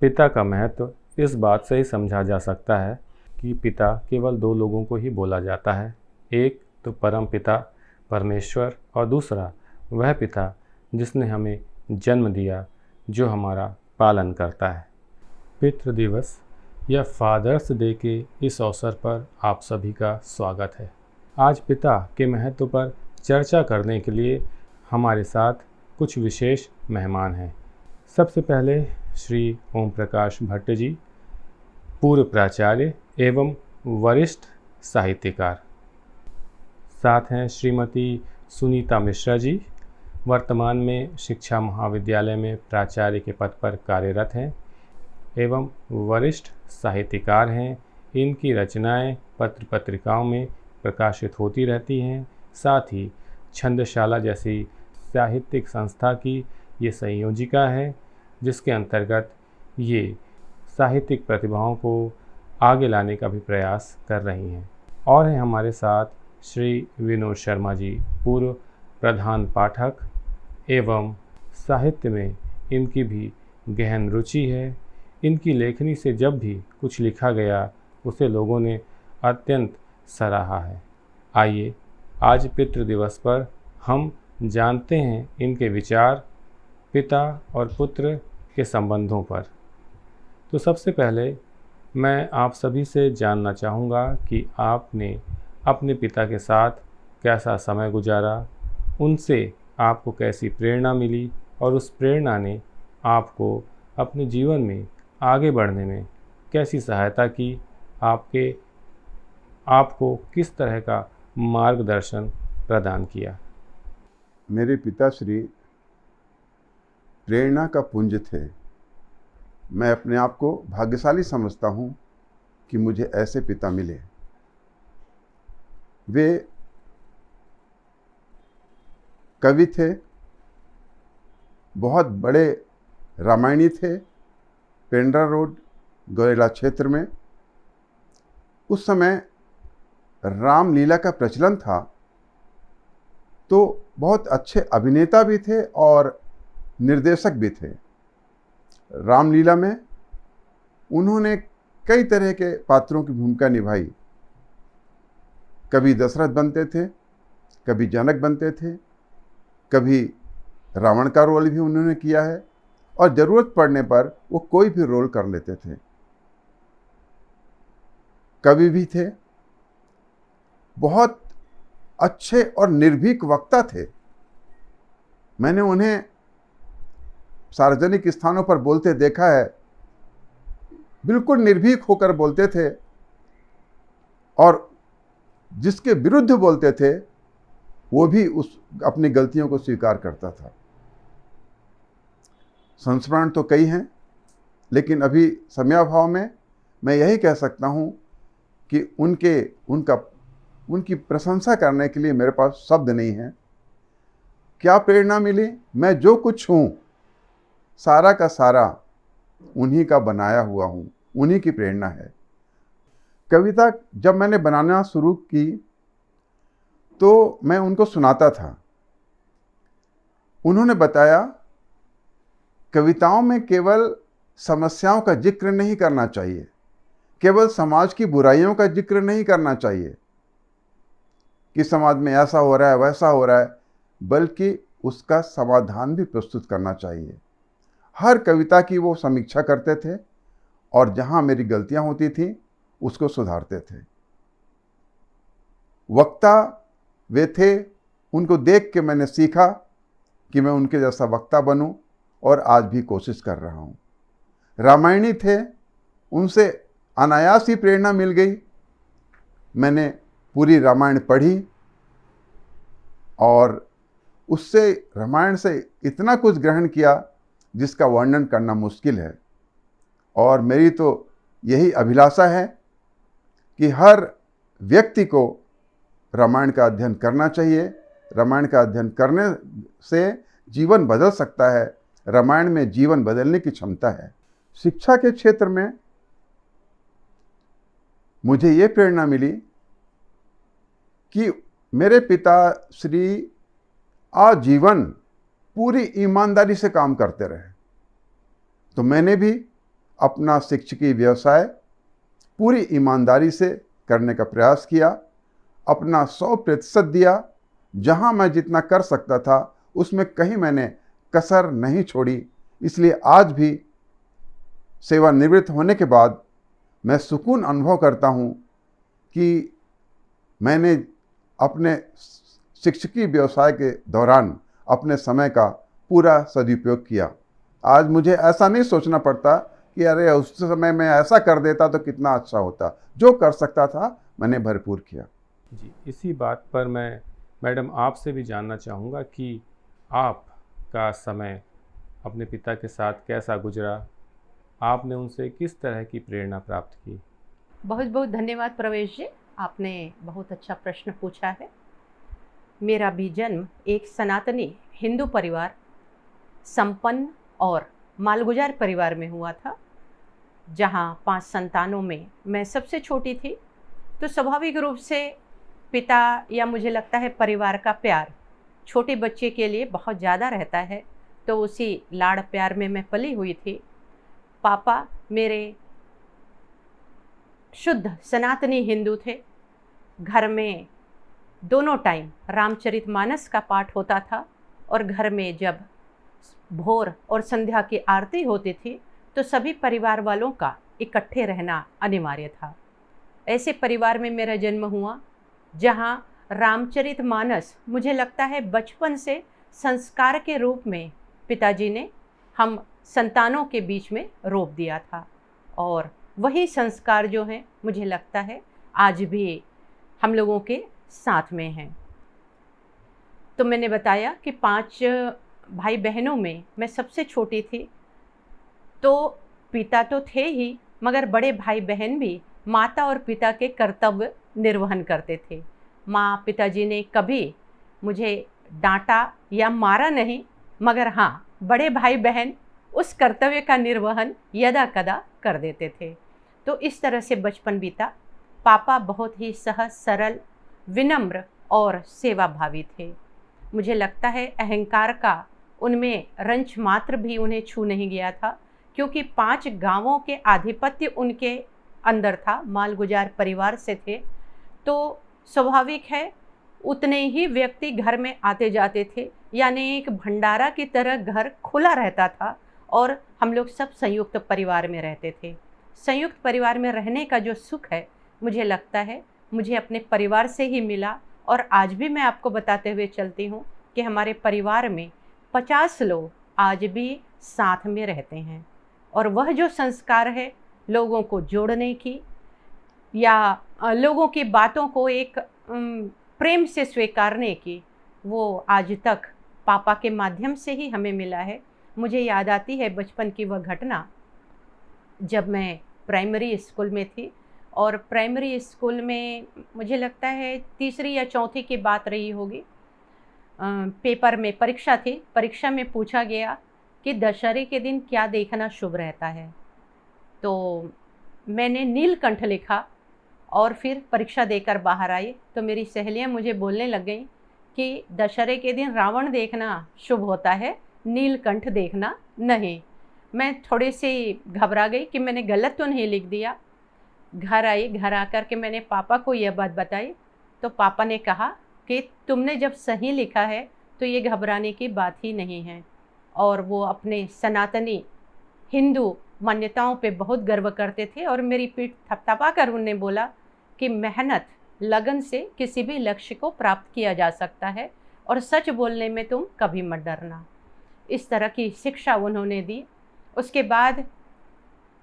पिता का महत्व इस बात से ही समझा जा सकता है कि पिता केवल दो लोगों को ही बोला जाता है। एक तो परम पिता परमेश्वर और दूसरा वह पिता जिसने हमें जन्म दिया, जो हमारा पालन करता है। पितृ दिवस या फादर्स डे के इस अवसर पर आप सभी का स्वागत है। आज पिता के महत्व पर चर्चा करने के लिए हमारे साथ कुछ विशेष मेहमान हैं। सबसे पहले श्री ओम प्रकाश भट्ट जी, पूर्व प्राचार्य एवं वरिष्ठ साहित्यकार। साथ हैं श्रीमती सुनीता मिश्रा जी, वर्तमान में शिक्षा महाविद्यालय में प्राचार्य के पद पर कार्यरत हैं एवं वरिष्ठ साहित्यकार हैं। इनकी रचनाएं पत्र पत्रिकाओं में प्रकाशित होती रहती हैं। साथ ही छंदशाला जैसी साहित्यिक संस्था की ये संयोजिका है, जिसके अंतर्गत ये साहित्यिक प्रतिभाओं को आगे लाने का भी प्रयास कर रही हैं। और हैं हमारे साथ श्री विनोद शर्मा जी, पूर्व प्रधान पाठक एवं साहित्य में इनकी भी गहन रुचि है। इनकी लेखनी से जब भी कुछ लिखा गया उसे लोगों ने अत्यंत सराहा है। आइए आज पितृ दिवस पर हम जानते हैं इनके विचार पिता और पुत्र के संबंधों पर। तो सबसे पहले मैं आप सभी से जानना चाहूँगा कि आपने अपने पिता के साथ कैसा समय गुजारा, उनसे आपको कैसी प्रेरणा मिली और उस प्रेरणा ने आपको अपने जीवन में आगे बढ़ने में कैसी सहायता की, आपको किस तरह का मार्गदर्शन प्रदान किया। मेरे पिताश्री प्रेरणा का पुंज थे। मैं अपने आप को भाग्यशाली समझता हूँ कि मुझे ऐसे पिता मिले। वे कवि थे, बहुत बड़े रामायणी थे। पेंड्रा रोड गौरेला क्षेत्र में उस समय रामलीला का प्रचलन था, तो बहुत अच्छे अभिनेता भी थे और निर्देशक भी थे। रामलीला में उन्होंने कई तरह के पात्रों की भूमिका निभाई। कभी दशरथ बनते थे, कभी जनक बनते थे, कभी रावण का रोल भी उन्होंने किया है और ज़रूरत पड़ने पर वो कोई भी रोल कर लेते थे। कवि भी थे, बहुत अच्छे और निर्भीक वक्ता थे। मैंने उन्हें सार्वजनिक स्थानों पर बोलते देखा है। बिल्कुल निर्भीक होकर बोलते थे और जिसके विरुद्ध बोलते थे वो भी उस अपनी गलतियों को स्वीकार करता था। संस्मरण तो कई हैं, लेकिन अभी समयाभाव में मैं यही कह सकता हूँ कि उनकी प्रशंसा करने के लिए मेरे पास शब्द नहीं है। क्या प्रेरणा मिली? मैं जो कुछ हूँ सारा का सारा उन्हीं का बनाया हुआ हूँ, उन्हीं की प्रेरणा है। कविता जब मैंने बनाना शुरू की तो मैं उनको सुनाता था। उन्होंने बताया, कविताओं में केवल समस्याओं का जिक्र नहीं करना चाहिए, केवल समाज की बुराइयों का जिक्र नहीं करना चाहिए कि समाज में ऐसा हो रहा है वैसा हो रहा है, बल्कि उसका समाधान भी प्रस्तुत करना चाहिए। हर कविता की वो समीक्षा करते थे और जहाँ मेरी गलतियाँ होती थीं उसको सुधारते थे। वक्ता वे थे, उनको देख के मैंने सीखा कि मैं उनके जैसा वक्ता बनूं और आज भी कोशिश कर रहा हूँ। रामायणी थे, उनसे अनायास ही प्रेरणा मिल गई। मैंने पूरी रामायण पढ़ी और उससे रामायण से इतना कुछ ग्रहण किया जिसका वर्णन करना मुश्किल है। और मेरी तो यही अभिलाषा है कि हर व्यक्ति को रामायण का अध्ययन करना चाहिए। रामायण का अध्ययन करने से जीवन बदल सकता है। रामायण में जीवन बदलने की क्षमता है। शिक्षा के क्षेत्र में मुझे ये प्रेरणा मिली कि मेरे पिता श्री आजीवन पूरी ईमानदारी से काम करते रहे, तो मैंने भी अपना शिक्षकी व्यवसाय पूरी ईमानदारी से करने का प्रयास किया, अपना 100% दिया। जहाँ मैं जितना कर सकता था उसमें कहीं मैंने कसर नहीं छोड़ी। इसलिए आज भी सेवानिवृत्त होने के बाद मैं सुकून अनुभव करता हूँ कि मैंने अपने शिक्षकी व्यवसाय के दौरान अपने समय का पूरा सदुपयोग किया। आज मुझे ऐसा नहीं सोचना पड़ता कि अरे उस समय मैं ऐसा कर देता तो कितना अच्छा होता। जो कर सकता था मैंने भरपूर किया। जी, इसी बात पर मैं मैडम आपसे भी जानना चाहूँगा कि आपका समय अपने पिता के साथ कैसा गुजरा? आपने उनसे किस तरह की प्रेरणा प्राप्त की? बहुत बहुत धन्यवाद प्रवेश जी, आपने बहुत अच्छा प्रश्न पूछा है। मेरा भी जन्म एक सनातनी हिंदू परिवार, संपन्न और मालगुजार परिवार में हुआ था, जहाँ 5 संतानों में मैं सबसे छोटी थी। तो स्वाभाविक रूप से पिता या मुझे लगता है परिवार का प्यार छोटे बच्चे के लिए बहुत ज़्यादा रहता है, तो उसी लाड़ प्यार में मैं पली हुई थी। पापा मेरे शुद्ध सनातनी हिंदू थे। घर में दोनों टाइम रामचरितमानस का पाठ होता था और घर में जब भोर और संध्या की आरती होती थी तो सभी परिवार वालों का इकट्ठे रहना अनिवार्य था। ऐसे परिवार में मेरा जन्म हुआ जहाँ रामचरितमानस मुझे लगता है बचपन से संस्कार के रूप में पिताजी ने हम संतानों के बीच में रोप दिया था, और वही संस्कार जो हैं मुझे लगता है आज भी हम लोगों के साथ में हैं। तो मैंने बताया कि 5 भाई बहनों में मैं सबसे छोटी थी। तो पिता तो थे ही, मगर बड़े भाई बहन भी माता और पिता के कर्तव्य निर्वहन करते थे। माँ पिताजी ने कभी मुझे डांटा या मारा नहीं, मगर हाँ, बड़े भाई बहन उस कर्तव्य का निर्वहन यदा कदा कर देते थे। तो इस तरह से बचपन बीता। पापा बहुत ही सहज सरल, विनम्र और सेवाभावी थे। मुझे लगता है अहंकार का उनमें रंच मात्र भी उन्हें छू नहीं गया था, क्योंकि 5 गांवों के आधिपत्य उनके अंदर था, मालगुजार परिवार से थे। तो स्वाभाविक है उतने ही व्यक्ति घर में आते जाते थे, यानी एक भंडारा की तरह घर खुला रहता था और हम लोग सब संयुक्त परिवार में रहते थे। संयुक्त परिवार में रहने का जो सुख है मुझे लगता है मुझे अपने परिवार से ही मिला, और आज भी मैं आपको बताते हुए चलती हूँ कि हमारे परिवार में 50 लोग आज भी साथ में रहते हैं। और वह जो संस्कार है लोगों को जोड़ने की या लोगों की बातों को एक प्रेम से स्वीकारने की, वो आज तक पापा के माध्यम से ही हमें मिला है। मुझे याद आती है बचपन की वह घटना जब मैं प्राइमरी स्कूल में थी, और प्राइमरी स्कूल में मुझे लगता है 3री या 4थी की बात रही होगी। पेपर में परीक्षा थी, परीक्षा में पूछा गया कि दशहरे के दिन क्या देखना शुभ रहता है। तो मैंने नीलकंठ लिखा और फिर परीक्षा देकर बाहर आई तो मेरी सहेलियां मुझे बोलने लग गईं कि दशहरे के दिन रावण देखना शुभ होता है, नीलकंठ देखना नहीं। मैं थोड़ी सी घबरा गई कि मैंने गलत तो नहीं लिख दिया। घर आई, घर आकर के मैंने पापा को यह बात बताई तो पापा ने कहा कि तुमने जब सही लिखा है तो ये घबराने की बात ही नहीं है। और वो अपने सनातनी हिंदू मान्यताओं पे बहुत गर्व करते थे और मेरी पीठ थपथपा कर उन्होंने बोला कि मेहनत लगन से किसी भी लक्ष्य को प्राप्त किया जा सकता है और सच बोलने में तुम कभी मत डरना। इस तरह की शिक्षा उन्होंने दी। उसके बाद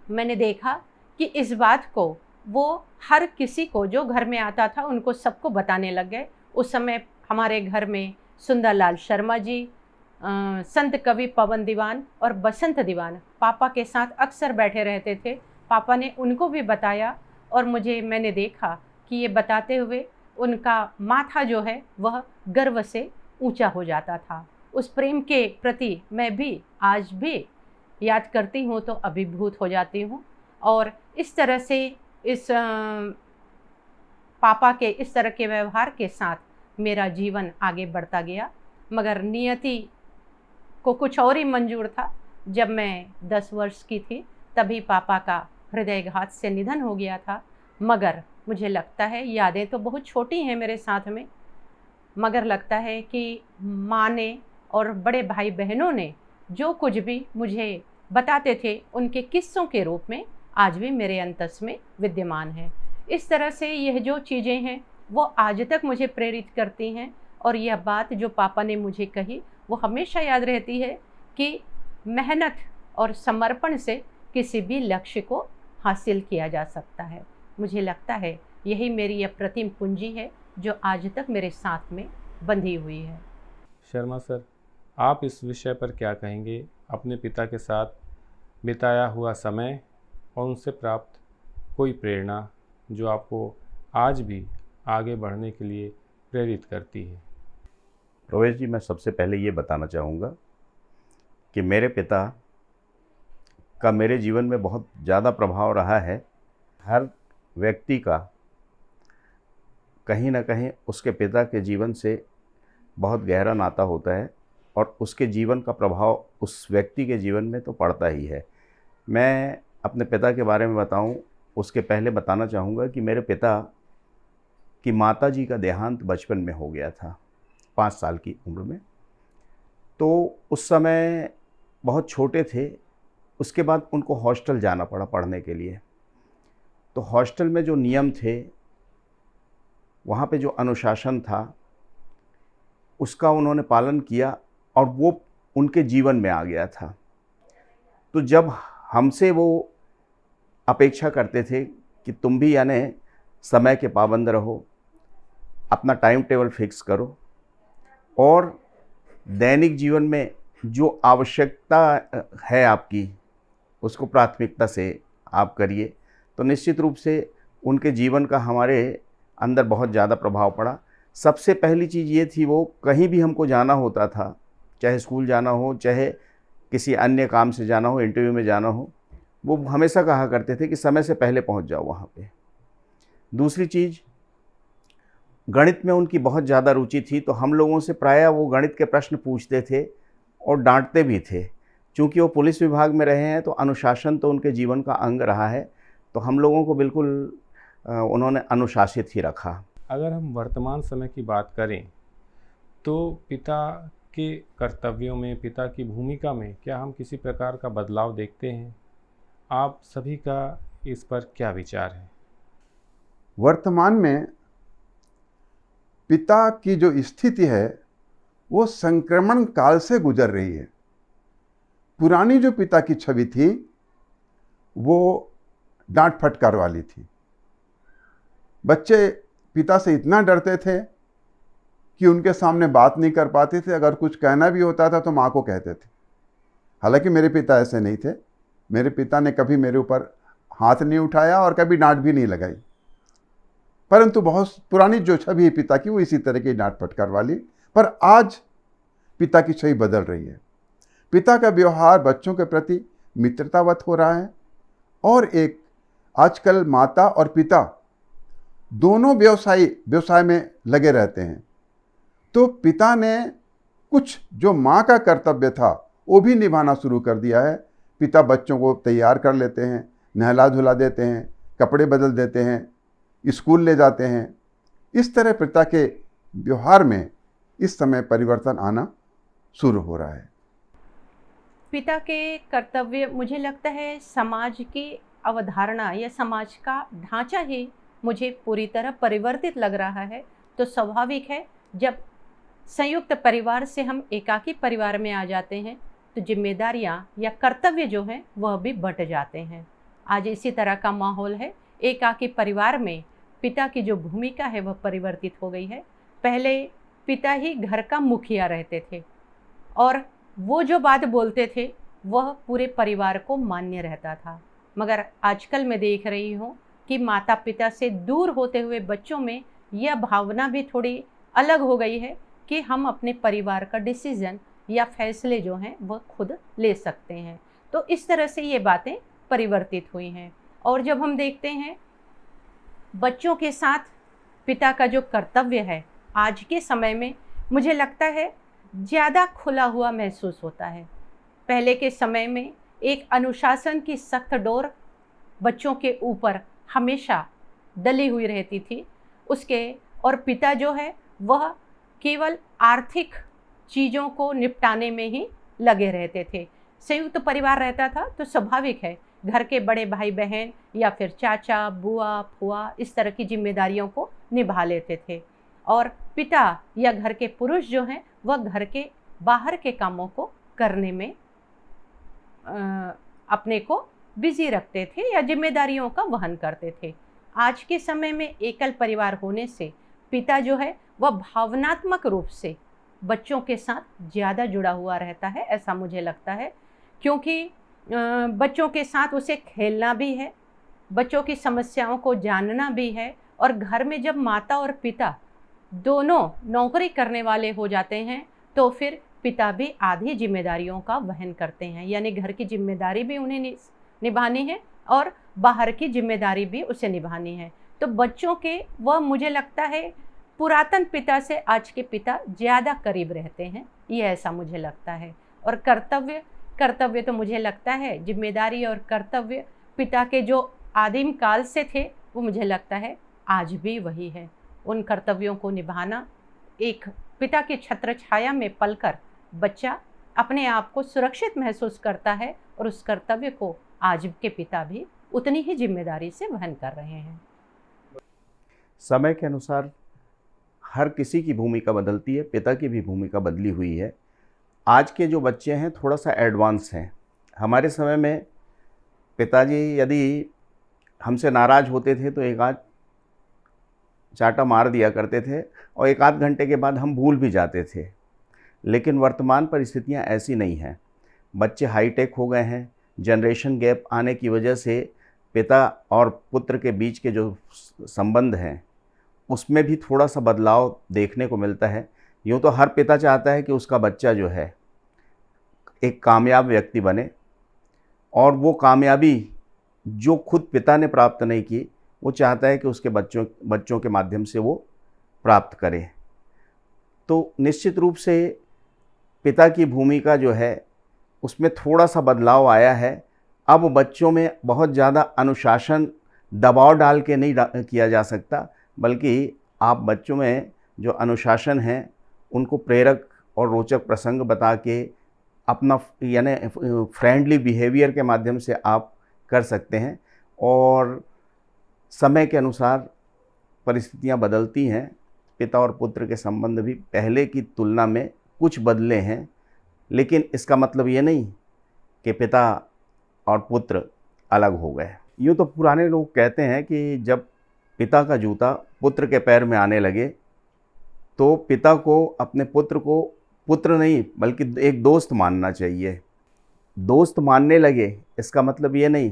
मैंने देखा कि इस बात को वो हर किसी को जो घर में आता था उनको सबको बताने लग गए। उस समय हमारे घर में सुंदरलाल शर्मा जी, संत कवि पवन दीवान और बसंत दीवान पापा के साथ अक्सर बैठे रहते थे। पापा ने उनको भी बताया और मैंने देखा कि ये बताते हुए उनका माथा जो है वह गर्व से ऊंचा हो जाता था। उस प्रेम के प्रति मैं भी आज भी याद करती हूँ तो अभिभूत हो जाती हूँ। और इस तरह से इस पापा के इस तरह के व्यवहार के साथ मेरा जीवन आगे बढ़ता गया। मगर नियति को कुछ और ही मंजूर था। जब मैं 10 वर्ष की थी तभी पापा का हृदयघात से निधन हो गया था। मगर मुझे लगता है, यादें तो बहुत छोटी हैं मेरे साथ में, मगर लगता है कि माँ ने और बड़े भाई बहनों ने जो कुछ भी मुझे बताते थे, उनके किस्सों के रूप में आज भी मेरे अंतस में विद्यमान है। इस तरह से यह जो चीज़ें हैं वो आज तक मुझे प्रेरित करती हैं, और यह बात जो पापा ने मुझे कही वो हमेशा याद रहती है कि मेहनत और समर्पण से किसी भी लक्ष्य को हासिल किया जा सकता है। मुझे लगता है यही मेरी अप्रतिम पूंजी है जो आज तक मेरे साथ में बंधी हुई है। शर्मा सर, आप इस विषय पर क्या कहेंगे? अपने पिता के साथ बिताया हुआ समय और उनसे प्राप्त कोई प्रेरणा जो आपको आज भी आगे बढ़ने के लिए प्रेरित करती है। प्रवेश जी, मैं सबसे पहले ये बताना चाहूँगा कि मेरे पिता का मेरे जीवन में बहुत ज़्यादा प्रभाव रहा है। हर व्यक्ति का कहीं ना कहीं उसके पिता के जीवन से बहुत गहरा नाता होता है, और उसके जीवन का प्रभाव उस व्यक्ति के जीवन में तो पड़ता ही है। मैं अपने पिता के बारे में बताऊं, उसके पहले बताना चाहूँगा कि मेरे पिता की माता जी का देहांत बचपन में हो गया था, 5 साल की उम्र में। तो उस समय बहुत छोटे थे। उसके बाद उनको हॉस्टल जाना पड़ा पढ़ने के लिए। तो हॉस्टल में जो नियम थे, वहाँ पे जो अनुशासन था, उसका उन्होंने पालन किया और वो उनके जीवन में आ गया था। तो जब हमसे वो अपेक्षा करते थे कि तुम भी यानी समय के पाबंद रहो, अपना टाइम टेबल फिक्स करो और दैनिक जीवन में जो आवश्यकता है आपकी, उसको प्राथमिकता से आप करिए, तो निश्चित रूप से उनके जीवन का हमारे अंदर बहुत ज़्यादा प्रभाव पड़ा। सबसे पहली चीज़ ये थी, वो कहीं भी हमको जाना होता था, चाहे स्कूल जाना हो, चाहे किसी अन्य काम से जाना हो, इंटरव्यू में जाना हो, वो हमेशा कहा करते थे कि समय से पहले पहुंच जाओ वहाँ पे। दूसरी चीज़, गणित में उनकी बहुत ज़्यादा रुचि थी, तो हम लोगों से प्रायः वो गणित के प्रश्न पूछते थे और डांटते भी थे। चूँकि वो पुलिस विभाग में रहे हैं तो अनुशासन तो उनके जीवन का अंग रहा है, तो हम लोगों को बिल्कुल उन्होंने अनुशासित ही रखा। अगर हम वर्तमान समय की बात करें तो पिता के कर्तव्यों में, पिता की भूमिका में क्या हम किसी प्रकार का बदलाव देखते हैं? आप सभी का इस पर क्या विचार है? वर्तमान में पिता की जो स्थिति है वो संक्रमण काल से गुजर रही है। पुरानी जो पिता की छवि थी वो डांट फटकार वाली थी। बच्चे पिता से इतना डरते थे कि उनके सामने बात नहीं कर पाते थे। अगर कुछ कहना भी होता था तो माँ को कहते थे। हालांकि मेरे पिता ऐसे नहीं थे। मेरे पिता ने कभी मेरे ऊपर हाथ नहीं उठाया और कभी डांट भी नहीं लगाई, परंतु बहुत पुरानी जो छवि है पिता की वो इसी तरह की डांट फटकार वाली। पर आज पिता की छवि बदल रही है। पिता का व्यवहार बच्चों के प्रति मित्रतावत हो रहा है, और एक आजकल माता और पिता दोनों व्यवसाय में लगे रहते हैं। तो पिता ने कुछ जो माँ का कर्तव्य था वो भी निभाना शुरू कर दिया है। पिता बच्चों को तैयार कर लेते हैं, नहला धुला देते हैं, कपड़े बदल देते हैं, स्कूल ले जाते हैं। इस तरह पिता के व्यवहार में इस समय परिवर्तन आना शुरू हो रहा है। पिता के कर्तव्य, मुझे लगता है समाज की अवधारणा या समाज का ढांचा ही मुझे पूरी तरह परिवर्तित लग रहा है। तो स्वाभाविक है, जब संयुक्त परिवार से हम एकाकी परिवार में आ जाते हैं तो जिम्मेदारियां या कर्तव्य जो हैं वह भी बंट जाते हैं। आज इसी तरह का माहौल है। एकाकी परिवार में पिता की जो भूमिका है वह परिवर्तित हो गई है। पहले पिता ही घर का मुखिया रहते थे और वो जो बात बोलते थे वह पूरे परिवार को मान्य रहता था। मगर आजकल मैं देख रही हूँ कि माता पिता से दूर होते हुए बच्चों में यह भावना भी थोड़ी अलग हो गई है कि हम अपने परिवार का डिसीजन या फैसले जो हैं वह खुद ले सकते हैं। तो इस तरह से ये बातें परिवर्तित हुई हैं। और जब हम देखते हैं बच्चों के साथ पिता का जो कर्तव्य है आज के समय में, मुझे लगता है ज़्यादा खुला हुआ महसूस होता है। पहले के समय में एक अनुशासन की सख्त डोर बच्चों के ऊपर हमेशा डली हुई रहती थी उसके। और पिता जो है वह केवल आर्थिक चीज़ों को निपटाने में ही लगे रहते थे। संयुक्त परिवार रहता था तो स्वाभाविक है घर के बड़े भाई बहन या फिर चाचा बुआ फुआ इस तरह की जिम्मेदारियों को निभा लेते थे, और पिता या घर के पुरुष जो हैं वह घर के बाहर के कामों को करने में अपने को बिजी रखते थे या जिम्मेदारियों का वहन करते थे। आज के समय में एकल परिवार होने से पिता जो है वह भावनात्मक रूप से बच्चों के साथ ज़्यादा जुड़ा हुआ रहता है, ऐसा मुझे लगता है, क्योंकि बच्चों के साथ उसे खेलना भी है, बच्चों की समस्याओं को जानना भी है। और घर में जब माता और पिता दोनों नौकरी करने वाले हो जाते हैं तो फिर पिता भी आधी जिम्मेदारियों का वहन करते हैं, यानी घर की जिम्मेदारी भी उन्हें निभानी है और बाहर की जिम्मेदारी भी उसे निभानी है। तो बच्चों के वह मुझे लगता है पुरातन पिता से आज के पिता ज़्यादा करीब रहते हैं, ये ऐसा मुझे लगता है। और कर्तव्य तो मुझे लगता है जिम्मेदारी और कर्तव्य पिता के जो आदिम काल से थे वो मुझे लगता है आज भी वही है। उन कर्तव्यों को निभाना, एक पिता की छत्र छाया में पलकर बच्चा अपने आप को सुरक्षित महसूस करता है और उस कर्तव्य को आज के पिता भी उतनी ही जिम्मेदारी से वहन कर रहे हैं। समय के अनुसार हर किसी की भूमिका बदलती है, पिता की भी भूमिका बदली हुई है। आज के जो बच्चे हैं थोड़ा सा एडवांस हैं। हमारे समय में पिताजी यदि हमसे नाराज़ होते थे तो एक आध चाटा मार दिया करते थे और एक आध घंटे के बाद हम भूल भी जाते थे। लेकिन वर्तमान परिस्थितियां ऐसी नहीं हैं। बच्चे हाईटेक हो गए हैं। जनरेशन गैप आने की वजह से पिता और पुत्र के बीच के जो संबंध हैं उसमें भी थोड़ा सा बदलाव देखने को मिलता है। यूँ तो हर पिता चाहता है कि उसका बच्चा जो है एक कामयाब व्यक्ति बने, और वो कामयाबी जो खुद पिता ने प्राप्त नहीं की वो चाहता है कि उसके बच्चों के माध्यम से वो प्राप्त करे। तो निश्चित रूप से पिता की भूमिका जो है उसमें थोड़ा सा बदलाव आया है। अब बच्चों में बहुत ज़्यादा अनुशासन दबाव डाल के नहीं किया जा सकता, बल्कि आप बच्चों में जो अनुशासन है उनको प्रेरक और रोचक प्रसंग बता के अपना यानी फ्रेंडली बिहेवियर के माध्यम से आप कर सकते हैं। और समय के अनुसार परिस्थितियां बदलती हैं। पिता और पुत्र के संबंध भी पहले की तुलना में कुछ बदले हैं, लेकिन इसका मतलब ये नहीं कि पिता और पुत्र अलग हो गए। यूँ तो पुराने लोग कहते हैं कि जब पिता का जूता पुत्र के पैर में आने लगे तो पिता को अपने पुत्र को पुत्र नहीं बल्कि एक दोस्त मानना चाहिए। दोस्त मानने लगे इसका मतलब ये नहीं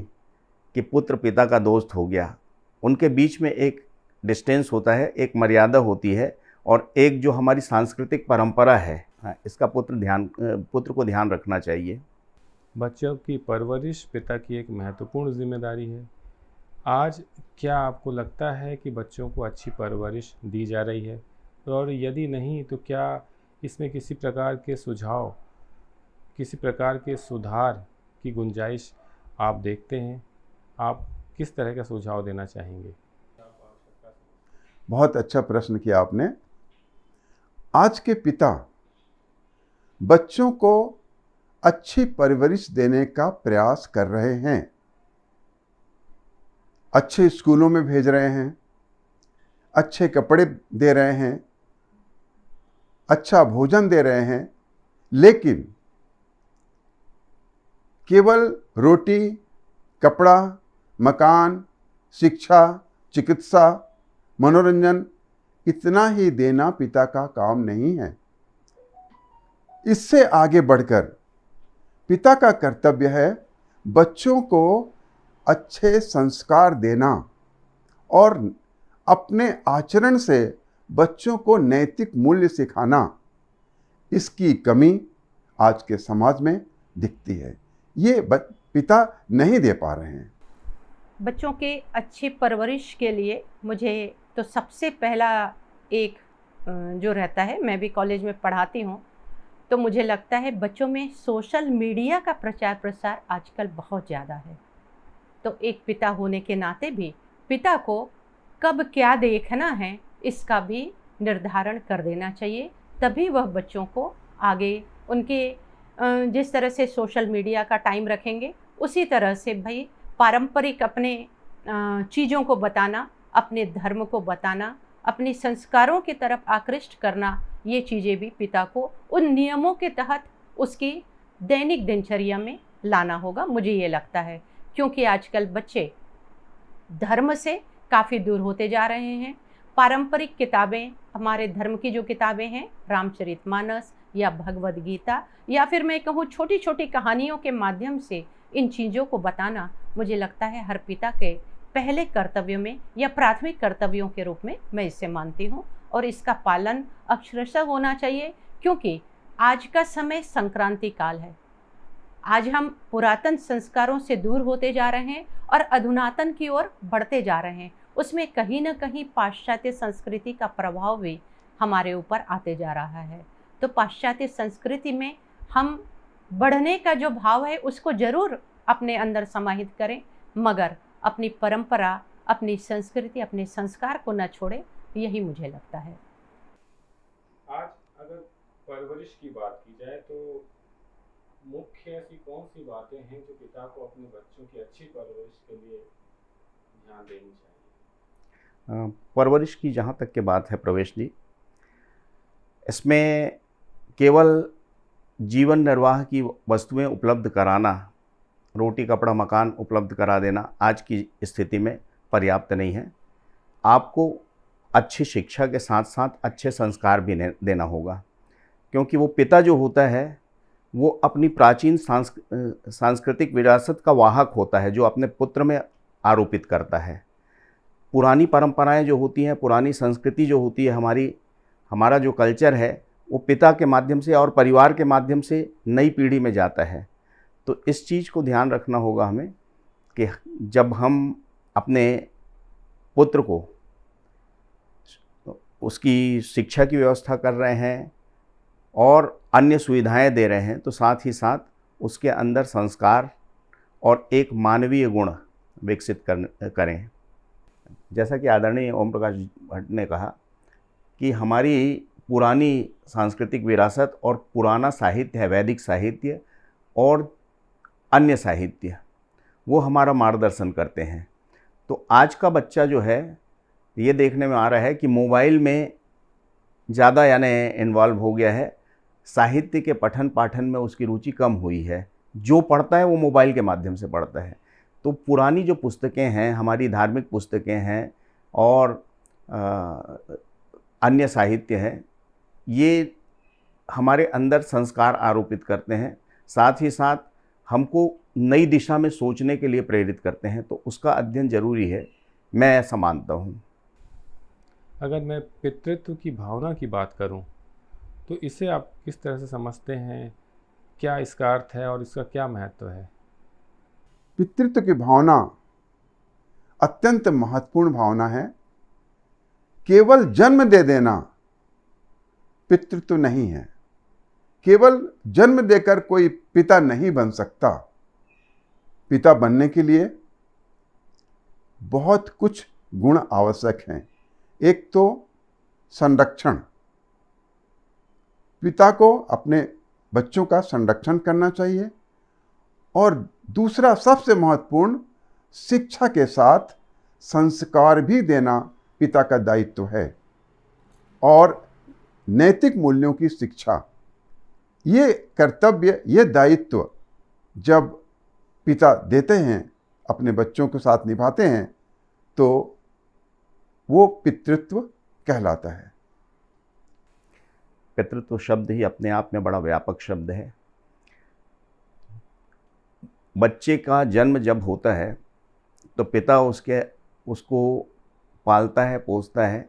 कि पुत्र पिता का दोस्त हो गया। उनके बीच में एक डिस्टेंस होता है, एक मर्यादा होती है, और एक जो हमारी सांस्कृतिक परंपरा है, हाँ, इसका पुत्र को ध्यान रखना चाहिए। बच्चों की परवरिश पिता की एक महत्वपूर्ण जिम्मेदारी है। आज क्या आपको लगता है कि बच्चों को अच्छी परवरिश दी जा रही है, और यदि नहीं तो क्या इसमें किसी प्रकार के सुझाव, किसी प्रकार के सुधार की गुंजाइश आप देखते हैं? आप किस तरह का सुझाव देना चाहेंगे? बहुत अच्छा प्रश्न किया आपने। आज के पिता बच्चों को अच्छी परवरिश देने का प्रयास कर रहे हैं। अच्छे स्कूलों में भेज रहे हैं, अच्छे कपड़े दे रहे हैं, अच्छा भोजन दे रहे हैं, लेकिन केवल रोटी, कपड़ा, मकान, शिक्षा, चिकित्सा, मनोरंजन इतना ही देना पिता का काम नहीं है। इससे आगे बढ़कर पिता का कर्तव्य है बच्चों को अच्छे संस्कार देना और अपने आचरण से बच्चों को नैतिक मूल्य सिखाना। इसकी कमी आज के समाज में दिखती है। ये पिता नहीं दे पा रहे हैं। बच्चों के अच्छी परवरिश के लिए मुझे तो सबसे पहला एक जो रहता है, मैं भी कॉलेज में पढ़ाती हूँ, तो मुझे लगता है बच्चों में सोशल मीडिया का प्रचार प्रसार आजकल बहुत ज़्यादा है। तो एक पिता होने के नाते भी पिता को कब क्या देखना है इसका भी निर्धारण कर देना चाहिए, तभी वह बच्चों को आगे उनके जिस तरह से सोशल मीडिया का टाइम रखेंगे उसी तरह से भाई पारंपरिक अपने चीज़ों को बताना, अपने धर्म को बताना, अपने संस्कारों की तरफ आकृष्ट करना, ये चीज़ें भी पिता को उन नियमों के तहत उसकी दैनिक दिनचर्या में लाना होगा, मुझे ये लगता है। क्योंकि आजकल बच्चे धर्म से काफ़ी दूर होते जा रहे हैं। पारंपरिक किताबें, हमारे धर्म की जो किताबें हैं, रामचरितमानस या भगवद गीता, या फिर मैं कहूँ छोटी छोटी कहानियों के माध्यम से इन चीज़ों को बताना, मुझे लगता है हर पिता के पहले कर्तव्यों में या प्राथमिक कर्तव्यों के रूप में मैं इसे मानती हूँ। और इसका पालन अक्षरशः होना चाहिए, क्योंकि आज का समय संक्रांति काल है। आज हम पुरातन संस्कारों से दूर होते जा रहे हैं और अधुनातन की ओर बढ़ते जा रहे हैं। उसमें कहीं ना कहीं पाश्चात्य संस्कृति का प्रभाव भी हमारे ऊपर आते जा रहा है। तो पाश्चात्य संस्कृति में हम बढ़ने का जो भाव है उसको ज़रूर अपने अंदर समाहित करें, मगर अपनी परंपरा, अपनी संस्कृति, अपने संस्कार को न छोड़े, यही मुझे लगता है। आज अगर परवरिश की बात की जाए तो मुख्य ऐसी कौन सी बातें हैं जो पिता को अपने बच्चों की अच्छी परवरिश के लिए ध्यान देनी चाहिए? परवरिश की जहाँ तक की बात है प्रवेश जी, इसमें केवल जीवन निर्वाह की वस्तुएं उपलब्ध कराना, रोटी कपड़ा मकान उपलब्ध करा देना आज की स्थिति में पर्याप्त नहीं है। आपको अच्छी शिक्षा के साथ साथ अच्छे संस्कार भी देना होगा, क्योंकि वो पिता जो होता है वो अपनी प्राचीन सांस्कृतिक विरासत का वाहक होता है, जो अपने पुत्र में आरोपित करता है। पुरानी परंपराएं जो होती हैं, पुरानी संस्कृति जो होती है, हमारा जो कल्चर है, वो पिता के माध्यम से और परिवार के माध्यम से नई पीढ़ी में जाता है। तो इस चीज़ को ध्यान रखना होगा हमें कि जब हम अपने पुत्र को उसकी शिक्षा की व्यवस्था कर रहे हैं और अन्य सुविधाएं दे रहे हैं, तो साथ ही साथ उसके अंदर संस्कार और एक मानवीय गुण विकसित करें। जैसा कि आदरणीय ओम प्रकाश भट्ट ने कहा कि हमारी पुरानी सांस्कृतिक विरासत और पुराना साहित्य है, वैदिक साहित्य और अन्य साहित्य, वो हमारा मार्गदर्शन करते हैं। तो आज का बच्चा जो है, ये देखने में आ रहा है कि मोबाइल में ज़्यादा यानी इन्वॉल्व हो गया है, साहित्य के पठन पाठन में उसकी रुचि कम हुई है। जो पढ़ता है वो मोबाइल के माध्यम से पढ़ता है। तो पुरानी जो पुस्तकें हैं, हमारी धार्मिक पुस्तकें हैं और अन्य साहित्य हैं, ये हमारे अंदर संस्कार आरोपित करते हैं, साथ ही साथ हमको नई दिशा में सोचने के लिए प्रेरित करते हैं। तो उसका अध्ययन जरूरी है, मैं ऐसा मानता हूँ। अगर मैं पितृत्व की भावना की बात करूं, तो इसे आप किस तरह से समझते हैं? क्या इसका अर्थ है और इसका क्या महत्व है? पितृत्व की भावना अत्यंत महत्वपूर्ण भावना है। केवल जन्म दे देना पितृत्व नहीं है। केवल जन्म देकर कोई पिता नहीं बन सकता। पिता बनने के लिए बहुत कुछ गुण आवश्यक हैं। एक तो संरक्षण, पिता को अपने बच्चों का संरक्षण करना चाहिए, और दूसरा सबसे महत्वपूर्ण, शिक्षा के साथ संस्कार भी देना पिता का दायित्व है, और नैतिक मूल्यों की शिक्षा। ये कर्तव्य, ये दायित्व जब पिता देते हैं, अपने बच्चों के साथ निभाते हैं, तो वो पितृत्व कहलाता है। पितृत्व शब्द ही अपने आप में बड़ा व्यापक शब्द है। बच्चे का जन्म जब होता है तो पिता उसको पालता है, पोसता है,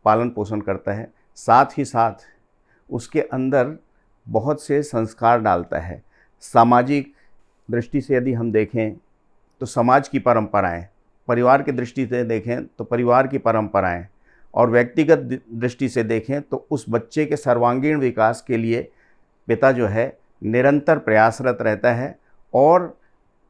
पालन पोषण करता है, साथ ही साथ उसके अंदर बहुत से संस्कार डालता है। सामाजिक दृष्टि से यदि हम देखें तो समाज की परंपराएं, परिवार की दृष्टि से देखें तो परिवार की परंपराएं, और व्यक्तिगत दृष्टि से देखें तो उस बच्चे के सर्वांगीण विकास के लिए पिता जो है निरंतर प्रयासरत रहता है और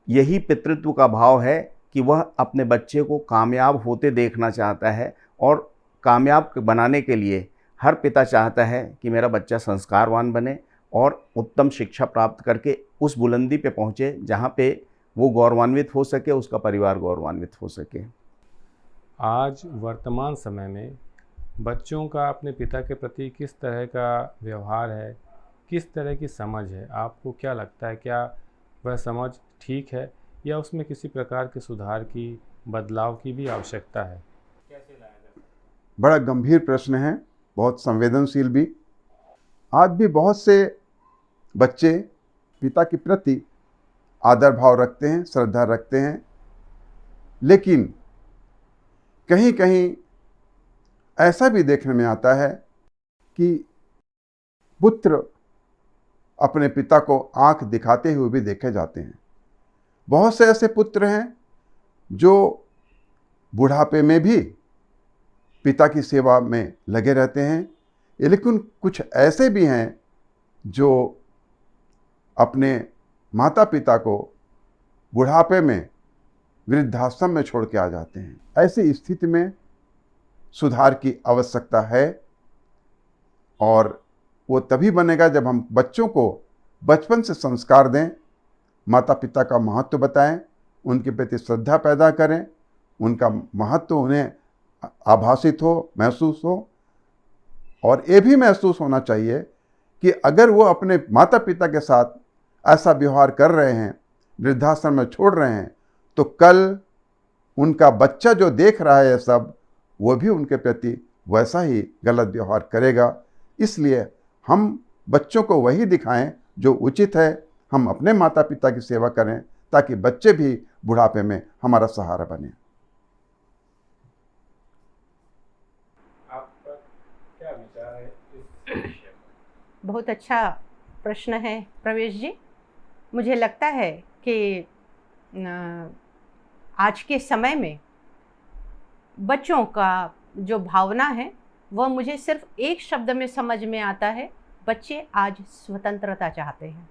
यही पितृत्व का भाव है कि वह अपने बच्चे को कामयाब होते देखना चाहता है और कामयाब बनाने के लिए हर पिता चाहता है कि मेरा बच्चा संस्कारवान बने और उत्तम शिक्षा प्राप्त करके उस बुलंदी पे पहुँचे जहाँ पे वो गौरवान्वित हो सके, उसका परिवार गौरवान्वित हो सके। आज वर्तमान समय में बच्चों का अपने पिता के प्रति किस तरह का व्यवहार है, किस तरह की समझ है? आपको क्या लगता है, क्या वह समझ ठीक है या उसमें किसी प्रकार के सुधार की, बदलाव की भी आवश्यकता है? कैसे लाया जा सकता है? बड़ा गंभीर प्रश्न है, बहुत संवेदनशील भी। आज भी बहुत से बच्चे पिता के प्रति आदर भाव रखते हैं, श्रद्धा रखते हैं, लेकिन कहीं कहीं ऐसा भी देखने में आता है कि पुत्र अपने पिता को आंख दिखाते हुए भी देखे जाते हैं। बहुत से ऐसे पुत्र हैं जो बुढ़ापे में भी पिता की सेवा में लगे रहते हैं, लेकिन कुछ ऐसे भी हैं जो अपने माता पिता को बुढ़ापे में वृद्धाश्रम में छोड़ के आ जाते हैं। ऐसी स्थिति में सुधार की आवश्यकता है और वो तभी बनेगा जब हम बच्चों को बचपन से संस्कार दें, माता पिता का महत्व बताएं, उनके प्रति श्रद्धा पैदा करें, उनका महत्व उन्हें आभासित हो, महसूस हो। और ये भी महसूस होना चाहिए कि अगर वो अपने माता पिता के साथ ऐसा व्यवहार कर रहे हैं, वृद्धाश्रम में छोड़ रहे हैं, तो कल उनका बच्चा जो देख रहा है सब, वो भी उनके प्रति वैसा ही गलत व्यवहार करेगा। इसलिए हम बच्चों को वही दिखाएं जो उचित है। हम अपने माता पिता की सेवा करें ताकि बच्चे भी बुढ़ापे में हमारा सहारा बने। आपका क्या विचार है इस विषय में? बहुत अच्छा प्रश्न है प्रवेश जी। मुझे लगता है कि आज के समय में बच्चों का जो भावना है वह मुझे सिर्फ एक शब्द में समझ में आता है। बच्चे आज स्वतंत्रता चाहते हैं।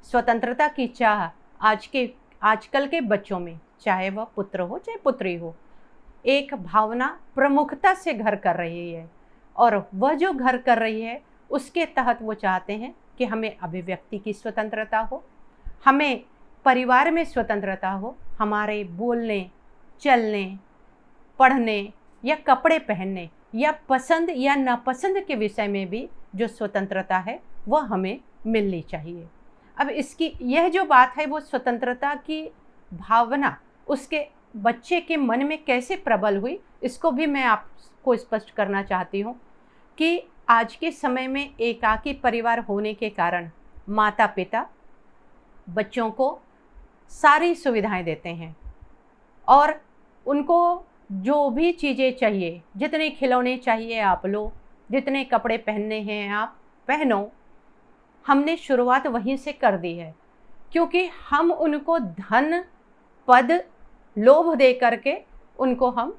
स्वतंत्रता की चाह आजकल के बच्चों में, चाहे वह पुत्र हो चाहे पुत्री हो, एक भावना प्रमुखता से घर कर रही है। और वह जो घर कर रही है उसके तहत वो चाहते हैं कि हमें अभिव्यक्ति की स्वतंत्रता हो, हमें परिवार में स्वतंत्रता हो, हमारे बोलने, चलने, पढ़ने या कपड़े पहनने या पसंद या नापसंद के विषय में भी जो स्वतंत्रता है वह हमें मिलनी चाहिए। अब इसकी यह जो बात है वो स्वतंत्रता की भावना उसके बच्चे के मन में कैसे प्रबल हुई, इसको भी मैं आपको स्पष्ट करना चाहती हूँ कि आज के समय में एकाकी परिवार होने के कारण माता पिता बच्चों को सारी सुविधाएं देते हैं और उनको जो भी चीज़ें चाहिए, जितने खिलौने चाहिए आप लो, जितने कपड़े पहनने हैं आप पहनो। हमने शुरुआत वहीं से कर दी है क्योंकि हम उनको धन, पद, लोभ दे करके उनको हम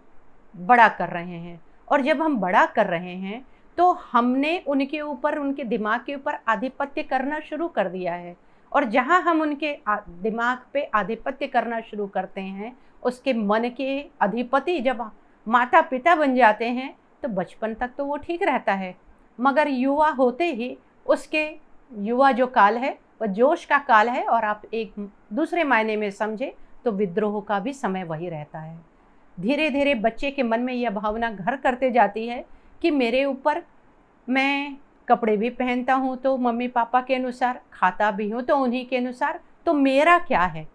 बड़ा कर रहे हैं। और जब हम बड़ा कर रहे हैं तो हमने उनके ऊपर, उनके दिमाग के ऊपर आधिपत्य करना शुरू कर दिया है। और जहाँ हम उनके दिमाग पे आधिपत्य करना शुरू करते हैं, उसके मन के अधिपति जब माता पिता बन जाते हैं तो बचपन तक तो वो ठीक रहता है, मगर युवा होते ही उसके युवा जो काल है वह जोश का काल है। और आप एक दूसरे मायने में समझे तो विद्रोह का भी समय वही रहता है। धीरे धीरे बच्चे के मन में यह भावना घर करते जाती है कि मेरे ऊपर, मैं कपड़े भी पहनता हूँ तो मम्मी पापा के अनुसार, खाता भी हूँ तो उन्हीं के अनुसार, तो मेरा क्या है।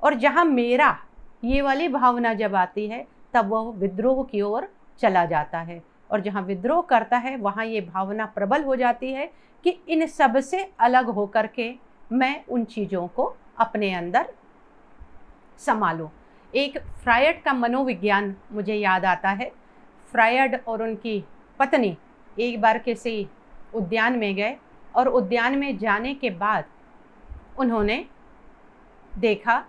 और जहाँ मेरा ये वाली भावना जब आती है तब वह विद्रोह की ओर चला जाता है। और जहाँ विद्रोह करता है वहाँ ये भावना प्रबल हो जाती है कि इन सब से अलग होकर के मैं उन चीज़ों को अपने अंदर संभालूं। एक फ्रायड का मनोविज्ञान मुझे याद आता है। फ्रायड और उनकी पत्नी एक बार किसी उद्यान में गए और उद्यान में जाने के बाद उन्होंने देखा,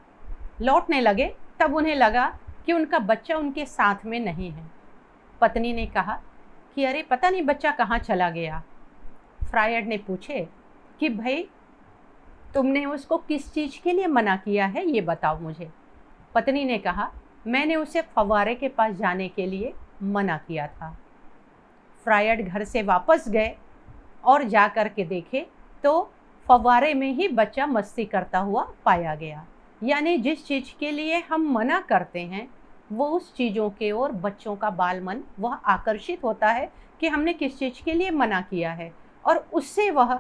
लौटने लगे, तब उन्हें लगा कि उनका बच्चा उनके साथ में नहीं है। पत्नी ने कहा कि अरे पता नहीं बच्चा कहाँ चला गया। फ्रायड ने पूछे कि भाई तुमने उसको किस चीज़ के लिए मना किया है, ये बताओ मुझे। पत्नी ने कहा, मैंने उसे फव्वारे के पास जाने के लिए मना किया था। फ्रायड घर से वापस गए और जा कर के देखे तो फव्वारे में ही बच्चा मस्ती करता हुआ पाया गया। यानी जिस चीज़ के लिए हम मना करते हैं वो उस चीज़ों के ओर बच्चों का बाल मन वह आकर्षित होता है कि हमने किस चीज़ के लिए मना किया है, और उससे वह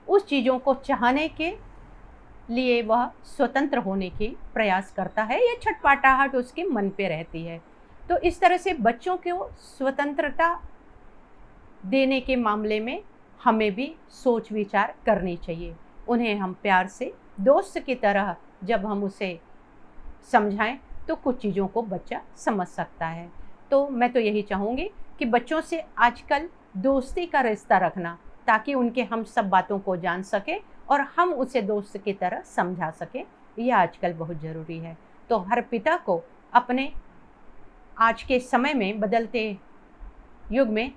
उस चीज़ों को चाहने के लिए वह स्वतंत्र होने की प्रयास करता है या छटपटाहट उसके मन पे रहती है। तो इस तरह से बच्चों को स्वतंत्रता देने के मामले में हमें भी सोच विचार करनी चाहिए। उन्हें हम प्यार से दोस्त की तरह जब हम उसे समझाएं तो कुछ चीज़ों को बच्चा समझ सकता है। तो मैं तो यही चाहूँगी कि बच्चों से आजकल दोस्ती का रिश्ता रखना, ताकि उनके हम सब बातों को जान सके और हम उसे दोस्त की तरह समझा सकें, यह आजकल बहुत ज़रूरी है। तो हर पिता को अपने आज के समय में बदलते युग में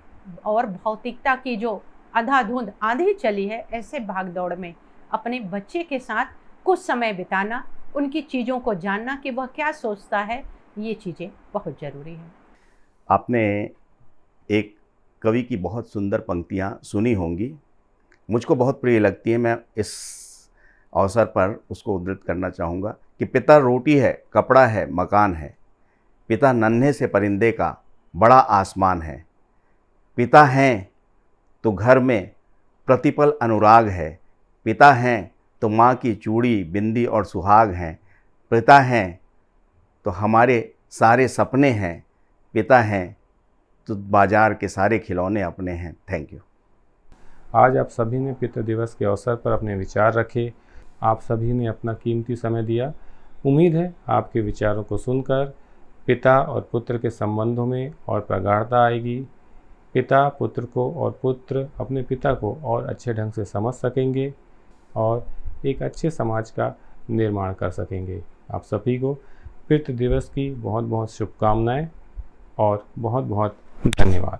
और भौतिकता की जो अंधाधुंध आंधी चली है, ऐसे भाग दौड़ में अपने बच्चे के साथ कुछ समय बिताना, उनकी चीज़ों को जानना कि वह क्या सोचता है, ये चीज़ें बहुत ज़रूरी हैं। आपने एक कवि की बहुत सुंदर पंक्तियाँ सुनी होंगी, मुझको बहुत प्रिय लगती है। मैं इस अवसर पर उसको उद्धृत करना चाहूँगा कि पिता रोटी है, कपड़ा है, मकान है, पिता नन्हे से परिंदे का बड़ा आसमान है, पिता हैं तो घर में प्रतिपल अनुराग है, पिता हैं तो माँ की चूड़ी, बिंदी और सुहाग हैं, पिता हैं तो हमारे सारे सपने हैं, पिता हैं तो बाजार के सारे खिलौने अपने हैं। Thank you. आज आप सभी ने पितृ दिवस के अवसर पर अपने विचार रखे, आप सभी ने अपना कीमती समय दिया। उम्मीद है आपके विचारों को सुनकर पिता और पुत्र के संबंधों में और प्रगाढ़ता आएगी। पिता पुत्र को और पुत्र अपने पिता को और अच्छे ढंग से समझ सकेंगे और एक अच्छे समाज का निर्माण कर सकेंगे। आप सभी को पितृ दिवस की बहुत बहुत शुभकामनाएं और बहुत बहुत धन्यवाद।